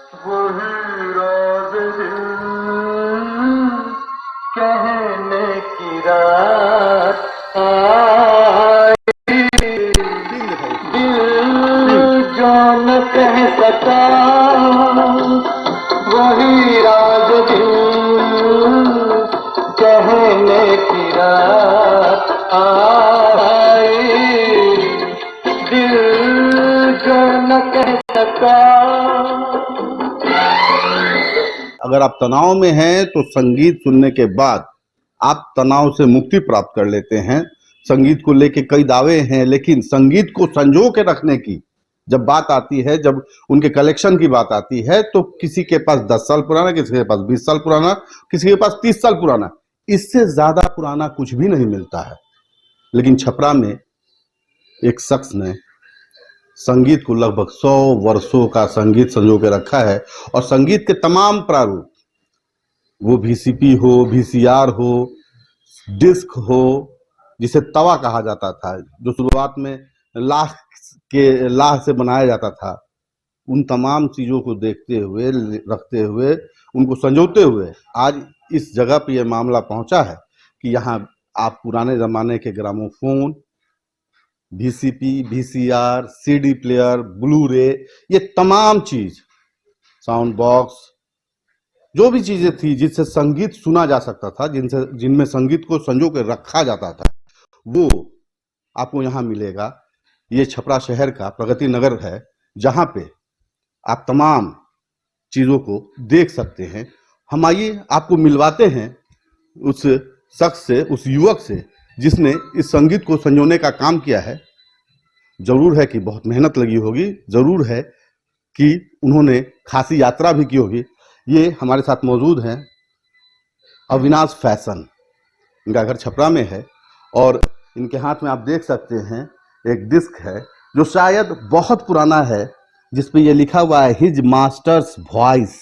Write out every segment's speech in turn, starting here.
वही राज दिल कहने की रात आई, दिल जो न कह सका वही राज दिल कहने की रात आई, दिल जो न कह सका। अगर आप तनाव में हैं तो संगीत सुनने के बाद आप तनाव से मुक्ति प्राप्त कर लेते हैं। संगीत को लेके कई दावे हैं, लेकिन संगीत को संजो के रखने की जब बात आती है, जब उनके कलेक्शन की बात आती है, तो किसी के पास 10 साल पुराना, किसी के पास 20 साल पुराना, किसी के पास 30 साल पुराना, इससे ज्यादा पुराना कुछ भी नहीं मिलता है। लेकिन छपरा में एक शख्स ने संगीत को लगभग 100 वर्षों का संगीत संजो के रखा है, और संगीत के तमाम प्रारूप, वो VCP हो, VCR हो, डिस्क हो, जिसे तवा कहा जाता था, जो शुरुआत में लाह से बनाया जाता था, उन तमाम चीजों को देखते हुए, रखते हुए, उनको संजोते हुए आज इस जगह पे यह मामला पहुंचा है कि यहाँ आप पुराने जमाने के gramophone, VCP, VCR, CD player, blue रे, ये तमाम चीज, साउंड बॉक्स, जो भी चीजें थी जिससे संगीत सुना जा सकता था, जिनमें संगीत को संजो के रखा जाता था, वो आपको यहाँ मिलेगा। ये छपरा शहर का प्रगति नगर है, जहाँ पे आप तमाम चीजों को देख सकते हैं। हम आइए आपको मिलवाते हैं उस शख्स से, उस युवक से, जिसने इस संगीत को संजोने का काम किया है। जरूर है कि बहुत मेहनत लगी होगी, जरूर है कि उन्होंने खासी यात्रा भी की होगी। ये हमारे साथ मौजूद हैं अविनाश फैशन, इनका घर छपरा में है, और इनके हाथ में आप देख सकते हैं एक डिस्क है जो शायद बहुत पुराना है, जिसपे ये लिखा हुआ है हिज मास्टर्स वॉइस।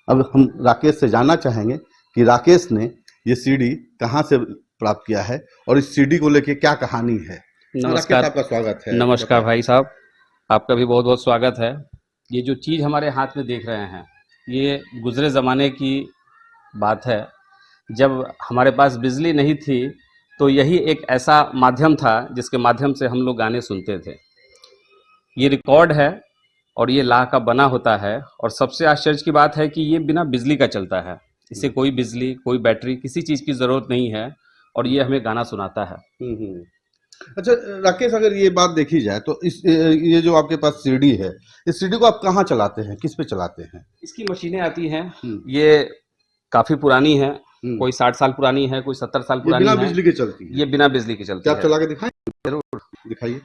अब हम राकेश से जानना चाहेंगे कि राकेश ने ये CD कहाँ से प्राप्त किया है और इस CD को लेके क्या कहानी है। नमस्कार, आपका स्वागत है। नमस्कार भाई साहब, आपका भी बहुत बहुत स्वागत है। ये जो चीज़ हमारे हाथ में देख रहे हैं, ये गुजरे ज़माने की बात है। जब हमारे पास बिजली नहीं थी तो यही एक ऐसा माध्यम था जिसके माध्यम से हम लोग गाने सुनते थे। ये रिकॉर्ड है और ये लाह का बना होता है, और सबसे आश्चर्य की बात है कि ये बिना बिजली का चलता है। इसे कोई बिजली, कोई बैटरी, किसी चीज़ की ज़रूरत नहीं है, और ये हमें गाना सुनाता है। अच्छा राकेश, अगर ये बात देखी जाए तो ये जो आपके पास CD है, इस CD को आप कहाँ चलाते हैं, किस पे चलाते हैं? इसकी मशीनें आती हैं, ये काफ़ी पुरानी है, कोई 60 साल पुरानी है, कोई 70 साल पुरानी है। बिना बिजली के चलती है? ये बिना बिजली के चलती है। क्या आप चला के दिखाएं? जरूर दिखाइए।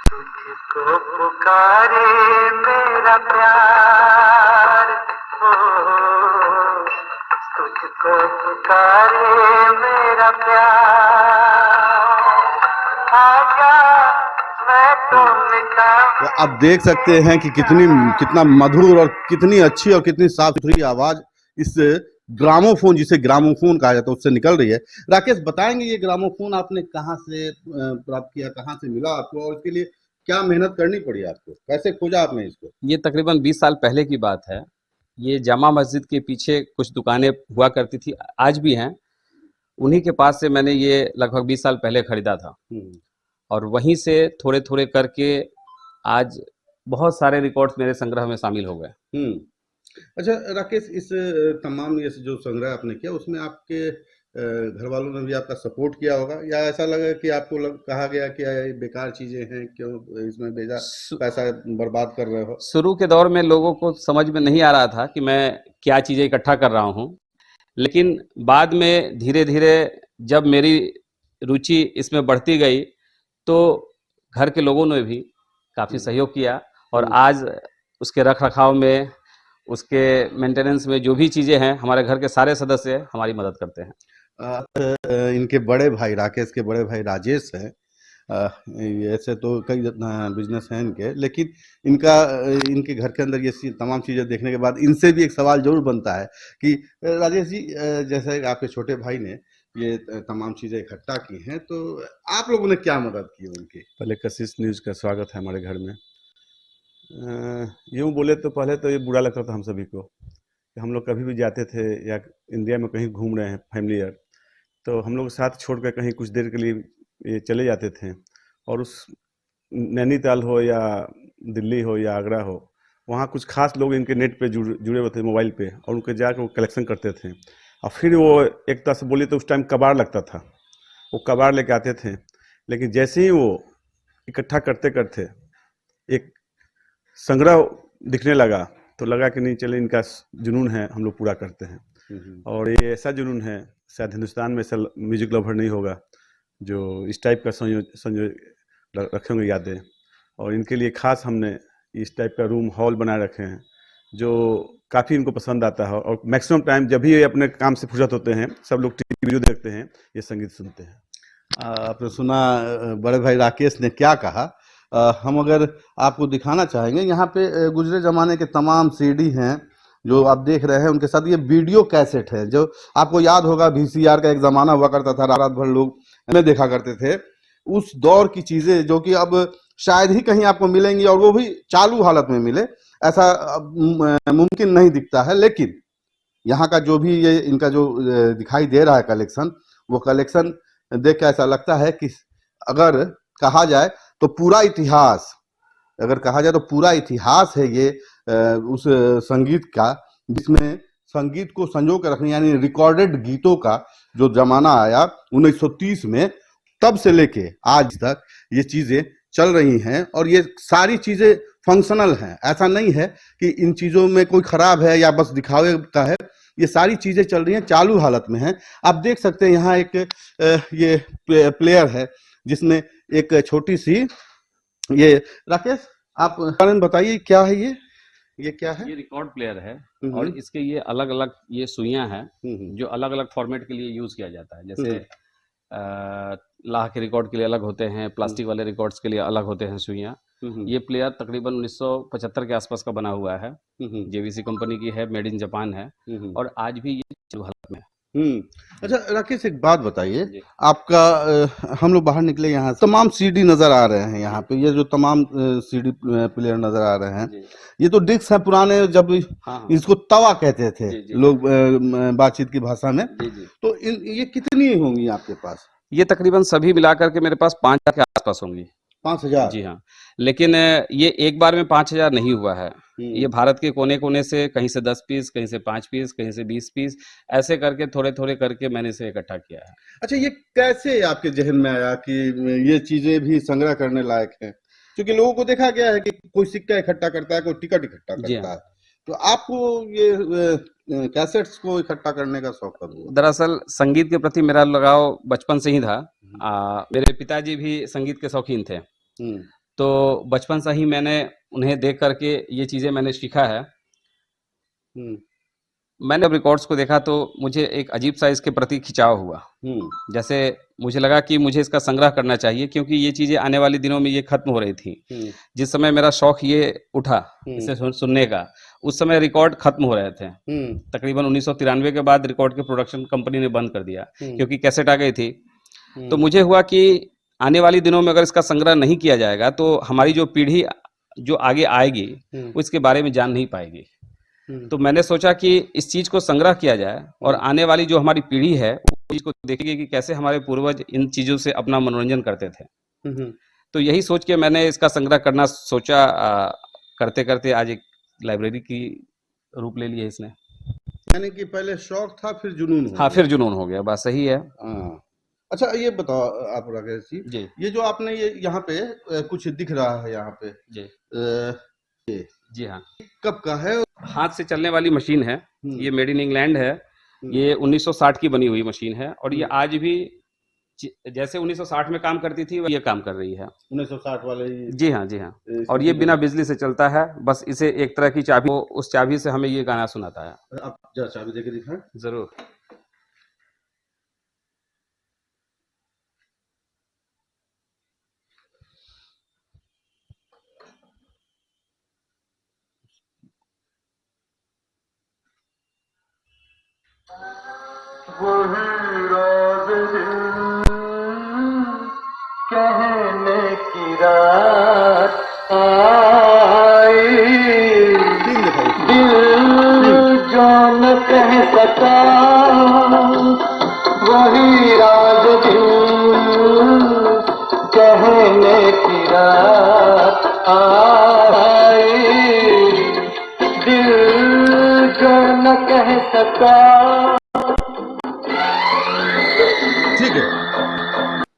तुझको पुकारे मेरा प्यार, ओ तुझको पुकारे मेरा प्यार, आजा मैं तो मिटा। तो आप देख सकते हैं कि कितना मधुर और कितनी अच्छी और कितनी साफ सुथरी आवाज इस ग्रामोफोन, जिसे ग्रामोफोन कहा जाता है, उससे निकल रही है। राकेश बताएंगे ये ग्रामोफोन आपने कहाँ से प्राप्त किया, कहाँ से मिला आपको, और इसके लिए क्या मेहनत करनी पड़ी आपको, कैसे खोजा आपने इसको? ये तकरीबन 20 साल पहले की बात है। ये जामा मस्जिद के पीछे कुछ दुकानें हुआ करती थी, आज भी हैं। उन्हीं के पास से मैंने ये लगभग 20 साल पहले खरीदा था, और वहीं से थोड़े थोड़े करके आज बहुत सारे रिकॉर्ड्स मेरे संग्रह में शामिल हो गए। अच्छा राकेश, इस तमाम ये जो संग्रह आपने किया, उसमें आपके घर वालों ने भी आपका सपोर्ट किया होगा, या ऐसा लगा कि आपको कहा गया कि ये बेकार चीजें हैं, क्यों इसमें बेजा पैसा बर्बाद कर रहे हो? शुरू के दौर में लोगों को समझ में नहीं आ रहा था कि मैं क्या चीज़ें इकट्ठा कर रहा हूँ, लेकिन बाद में धीरे धीरे जब मेरी रुचि इसमें बढ़ती गई तो घर के लोगों ने भी काफ़ी सहयोग किया, और आज उसके रख रखाव में, उसके मेंटेनेंस में जो भी चीज़ें हैं, हमारे घर के सारे सदस्य हमारी मदद करते हैं। इनके बड़े भाई, राकेश के बड़े भाई राजेश हैं, ऐसे तो कई बिजनेस हैं इनके, लेकिन इनके घर के अंदर ये तमाम चीज़ें देखने के बाद इनसे भी एक सवाल जरूर बनता है कि राजेश जी, जैसे आपके छोटे भाई ने ये तमाम चीज़ें इकट्ठा की हैं, तो आप लोगों ने क्या मदद की उनकी? पहले कशिश न्यूज़ का स्वागत है हमारे घर में। यूँ बोले तो पहले तो ये बुरा लगता था हम सभी को कि हम लोग कभी भी जाते थे या इंडिया में कहीं घूम रहे हैं फैमिली ईयर, तो हम लोग साथ छोड़ कर कहीं कुछ देर के लिए ये चले जाते थे, और उस नैनीताल हो या दिल्ली हो या आगरा हो, वहाँ कुछ खास लोग इनके नेट पे जुड़े हुए थे मोबाइल पे, और उनके जाकर वो कलेक्शन करते थे। और फिर वो एक तरह से बोलिए तो उस टाइम कबाड़ लगता था, वो कबाड़ लेके आते थे। लेकिन जैसे ही वो इकट्ठा करते करते एक संग्रह दिखने लगा, तो लगा कि नहीं, चले इनका जुनून है, हम लोग पूरा करते हैं। और ये ऐसा जुनून है, शायद हिंदुस्तान में ऐसा म्यूजिक लवर नहीं होगा जो इस टाइप का संजो रखे होंगे यादें। और इनके लिए खास हमने इस टाइप का रूम हॉल बनाए रखे हैं जो काफ़ी इनको पसंद आता है, और मैक्सिमम टाइम जब भी ये अपने काम से फुर्सत होते हैं, सब लोग टीवी वीडियो देखते हैं, ये संगीत सुनते हैं। आपने सुना बड़े भाई राकेश ने क्या कहा। हम अगर आपको दिखाना चाहेंगे, यहाँ पे गुजरे ज़माने के तमाम सीडी हैं जो आप देख रहे हैं, उनके साथ ये वीडियो कैसेट है जो आपको याद होगा, वीसीआर का एक ज़माना हुआ करता था, रात भर लोग में देखा करते थे। उस दौर की चीज़ें जो कि अब शायद ही कहीं आपको मिलेंगी, और वो भी चालू हालत में मिले, ऐसा मुमकिन नहीं दिखता है। लेकिन यहाँ का जो भी ये इनका जो दिखाई दे रहा है कलेक्शन, वो कलेक्शन देख के ऐसा लगता है कि अगर कहा जाए तो पूरा इतिहास, अगर कहा जाए तो पूरा इतिहास है ये उस संगीत का, जिसमें संगीत को संजो कर रखने, यानी रिकॉर्डेड गीतों का जो जमाना आया 1930 में, तब से लेके आज तक ये चीजें चल रही हैं, और ये सारी चीजें फंक्शनल हैं। ऐसा नहीं है कि इन चीजों में कोई खराब है या बस दिखावे का है, ये सारी चीजें चल रही हैं, चालू हालत में हैं। आप देख सकते हैं यहाँ एक ये प्लेयर है जिसमें एक छोटी सी, ये राकेश आप कारण बताइए क्या है ये क्या है? ये रिकॉर्ड प्लेयर है, और इसके ये अलग अलग ये सुइयां हैं जो अलग अलग फॉर्मेट के लिए यूज किया जाता है। जैसे लाह के रिकॉर्ड के लिए अलग होते हैं, प्लास्टिक वाले रिकॉर्ड्स के लिए अलग होते हैं सुइयां। ये प्लेयर तकरीबन 1975 के आसपास का बना हुआ है, जेवीसी कंपनी की है, मेड इन जापान है, और आज भी ये चालू हालत में है। अच्छा राकेश, एक बात बताइए, आपका हम लोग बाहर निकले, यहाँ तमाम सीडी नजर आ रहे हैं, यहाँ पे ये जो तमाम सीडी प्लेयर नजर आ रहे हैं, ये तो डिस्क है पुराने, जब इसको तवा कहते थे लोग बातचीत की भाषा में। तो ये कितनी होंगी आपके पास? ये तकरीबन सभी मिलाकर के मेरे पास 5,000 के आसपास होंगी। 5,000? जी हाँ, लेकिन ये एक बार में 5,000 नहीं हुआ है। ये भारत के कोने कोने से, कहीं से 10 पीस, कहीं से 5 पीस, कहीं से 20 पीस, ऐसे करके थोड़े थोड़े करके मैंने इसे इकट्ठा किया है। अच्छा, ये कैसे आपके जहन में आया कि ये चीजें भी संग्रह करने लायक हैं? क्योंकि लोगों को देखा गया है कि कोई सिक्का इकट्ठा करता है, कोई टिकट इकट्ठा करता है, तो आपको ये कैसेट्स को इकट्ठा करने का शौक कब हुआ? दरअसल संगीत के प्रति मेरा लगाव बचपन से ही था। मेरे पिताजी भी संगीत के शौकीन थे, तो बचपन से ही मैंने उन्हें देख करके ये चीजें मैंने सीखा है। मैंने जब रिकॉर्ड्स को देखा तो मुझे एक अजीब सा इसके प्रति खिंचाव हुआ। जैसे मुझे लगा कि मुझे इसका संग्रह करना चाहिए, क्योंकि ये चीजें आने वाले दिनों में ये खत्म हो रही थी। जिस समय मेरा शौक ये उठा इसे सुनने का, उस समय रिकॉर्ड खत्म हो रहे थे। तकरीबन 1993 के बाद रिकॉर्ड के प्रोडक्शन कंपनी ने बंद कर दिया, क्योंकि कैसेट आ गई थी। तो मुझे हुआ कि आने वाली दिनों में अगर इसका संग्रह नहीं किया जाएगा तो हमारी जो पीढ़ी जो आगे आएगी वो इसके बारे में जान नहीं पाएगी। तो मैंने सोचा कि इस चीज को संग्रह किया जाए, और आने वाली जो हमारी पीढ़ी है वो चीज को देखेगी कि कैसे हमारे पूर्वज इन चीजों से अपना मनोरंजन करते थे। तो यही सोच के मैंने इसका संग्रह करना सोचा। करते करते आज एक लाइब्रेरी की रूप ले लिया इसने। यानी कि पहले शौक था, फिर जुनून हो हाँ, गया। फिर जुनून हो गया, बात सही है। अच्छा, ये बताओ आप राकेश जी, ये जो आपने ये यहाँ पे कुछ दिख रहा है यहाँ पे, जी हाँ, कब का है? हाथ से चलने वाली मशीन है, ये मेड इन इंग्लैंड है। ये 1960 की बनी हुई मशीन है, और ये आज भी जैसे 1960 में काम करती थी ये काम कर रही है। 1960 वाले? जी हाँ, जी हाँ। और ये बिना बिजली से चलता है, बस इसे एक तरह की चाबी, उस चाबी से हमें ये गाना सुनाता है। आप जरा चाबी देके दिखाएं। जरूर। वही राज कहने की रात आई, दिल जो न कह सका वही राज कहने की रात आई, दिल जो न कह सका। ठीक है,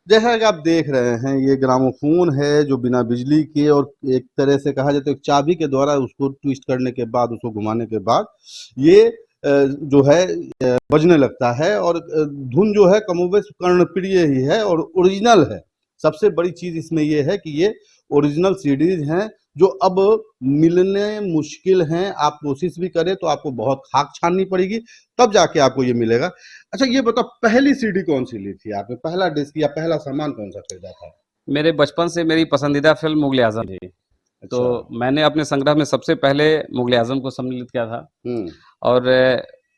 जैसा कि आप देख रहे हैं ये ग्रामोफोन है जो बिना बिजली के और एक तरह से कहा जाए तो एक चाबी के द्वारा उसको ट्विस्ट करने के बाद उसको घुमाने के बाद ये जो है बजने लगता है और धुन जो है कमोबेश कर्णप्रिय ही है और ओरिजिनल है। सबसे बड़ी चीज इसमें ये है कि ये ओरिजिनल सीडीज हैं जो अब मिलने मुश्किल हैं। आप कोशिश भी करें तो आपको बहुत खाक छाननी पड़ेगी, तब जाके आपको ये मिलेगा। अच्छा ये बताओ, पहली सीडी कौन सी ली थी आपने? पहला डिस्क या पहला सामान कौन सा खरीदा था? मेरे बचपन से मेरी पसंदीदा फिल्म मुगले आजम थी। तो मैंने अपने संग्रह में सबसे पहले मुगले आजम को सम्मिलित किया था और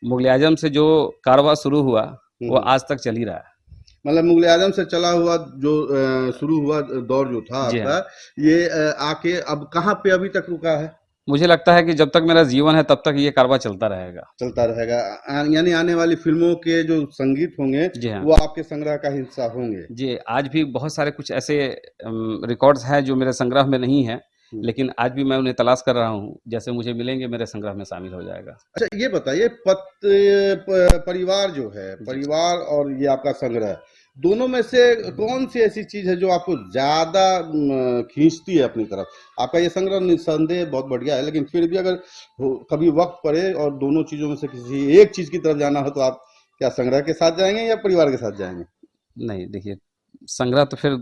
मुगले आजम से जो कारवां शुरू हुआ वो आज तक चल ही रहा है। मतलब मुगले आजम से चला हुआ जो शुरू हुआ दौर जो था जी आपका, ये आके अब कहाँ पे अभी तक रुका है? मुझे लगता है कि जब तक मेरा जीवन है तब तक ये कारवां चलता रहेगा। चलता रहेगा, यानी आने वाली फिल्मों के जो संगीत होंगे जी हाँ। वो आपके संग्रह का हिस्सा होंगे। जी, आज भी बहुत सारे कुछ ऐसे रिकॉर्ड्स हैं जो मेरे संग्रह में नहीं है, लेकिन आज भी मैं उन्हें तलाश कर रहा हूँ। जैसे मुझे मिलेंगे मेरे संग्रह में शामिल हो जाएगा। अच्छा ये बताइए, परिवार जो है, परिवार और ये आपका संग्रह, दोनों में से कौन सी ऐसी चीज है जो आपको ज्यादा खींचती है अपनी तरफ? आपका ये संग्रह निस्संदेह बहुत बढ़िया है, लेकिन फिर भी अगर कभी वक्त पड़े और दोनों चीजों में से किसी एक चीज की तरफ जाना हो तो आप क्या संग्रह के साथ जाएंगे या परिवार के साथ जाएंगे? नहीं, देखिए, संग्रह तो फिर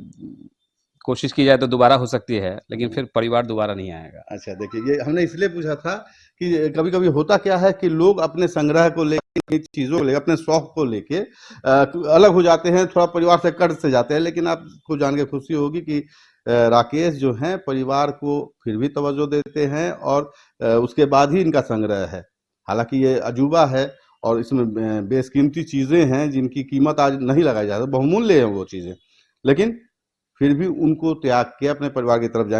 कोशिश की जाए तो दोबारा हो सकती है, लेकिन फिर परिवार दोबारा नहीं आएगा। अच्छा देखिए, ये हमने इसलिए पूछा था कि कभी कभी होता क्या है कि लोग अपने संग्रह को लेकर, चीजों को लेकर, अपने शौक को लेके अलग हो जाते हैं, थोड़ा परिवार से कट से जाते हैं। लेकिन आपको जान के खुशी होगी कि राकेश जो हैं परिवार को फिर भी तवज्जो देते हैं और उसके बाद ही इनका संग्रह है। हालांकि ये अजूबा है और इसमें बेशकीमती चीजें हैं जिनकी कीमत आज नहीं लगाई जाती, बहुमूल्य है वो चीजें, लेकिन फिर भी उनको त्याग के अपने परिवार की तरफ जाएंगे।